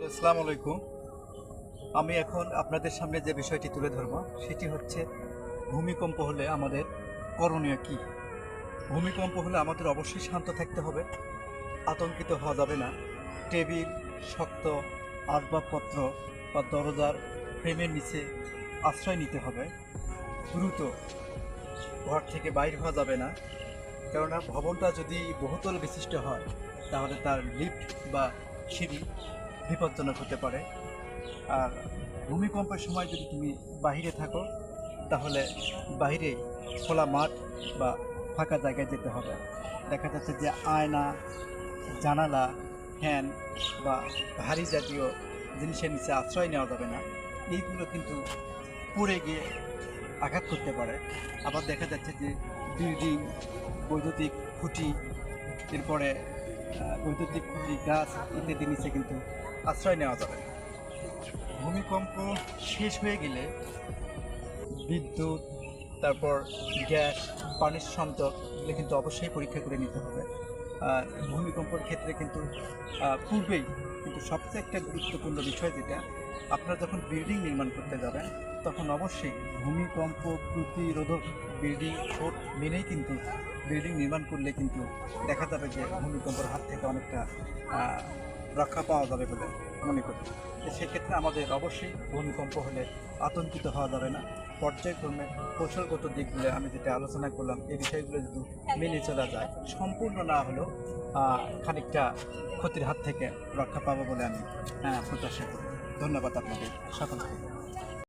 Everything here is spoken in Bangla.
আসসালামু আলাইকুম। আমি এখন আপনাদের সামনে যে বিষয়টি তুলে ধরব সেটি হচ্ছে ভূমিকম্প হলে আমাদের করণীয় কী। ভূমিকম্প হলে আমাদের অবশ্যই শান্ত থাকতে হবে, আতঙ্কিত হওয়া যাবে না। টেবিল, শক্ত আসবাবপত্র বা দরজার ফ্রেমের নিচে আশ্রয় নিতে হবে। দ্রুত ঘর থেকে বাইর হওয়া যাবে না, কেননা ভবনটা যদি বহুতল বিশিষ্ট হয় তাহলে তার লিফট বা সিঁড়ি বিপজ্জনক হতে পারে। আর ভূমিকম্পের সময় যদি তুমি বাহিরে থাকো তাহলে বাইরে খোলা মাঠ বা ফাঁকা জায়গায় যেতে হবে। দেখা যাচ্ছে যে আয়না, জানালা, ফ্যান বা ভারী জাতীয় জিনিসের নিচে আশ্রয় নেওয়া যাবে না। এইগুলো কিন্তু পড়ে গিয়ে আঘাত করতে পারে। আবার দেখা যাচ্ছে যে বিল্ডিং, বৈদ্যুতিক খুঁটি, এরপরে বৈদ্যুতিক খুঁটি, গাছ ইত্যাদি নিচে কিন্তু আশ্রয় নেওয়া যাবে না। ভূমিকম্প শেষ হয়ে গেলে বিদ্যুৎ, তারপর গ্যাস, পানির সংযোগ এগুলো কিন্তু অবশ্যই পরীক্ষা করে নিতে হবে। ভূমিকম্পের ক্ষেত্রে কিন্তু পূর্বেই কিন্তু সবচেয়ে একটা গুরুত্বপূর্ণ বিষয় যেটা, আপনারা যখন বিল্ডিং নির্মাণ করতে যাবেন তখন অবশ্যই ভূমিকম্প প্রতিরোধক বিল্ডিং কোড মেনেই কিন্তু বিল্ডিং নির্মাণ করলে কিন্তু দেখা যাবে যে ভূমিকম্পের হাত থেকে অনেকটা রক্ষা পাওয়া যাবে বলে মনে করি। তো সেক্ষেত্রে আমাদের অবশ্যই ভূমিকম্প হলে আতঙ্কিত হওয়া যাবে না। পর্যায়ক্রমে কৌশলগত দিকগুলো আমি যেটা আলোচনা করলাম এই বিষয়গুলো যদি মেনে চলা যায়, সম্পূর্ণ না হলেও খানিকটা ক্ষতির হাত থেকে রক্ষা পাবো বলে আমি প্রত্যাশা করি। ধন্যবাদ আপনাদের সকলকে।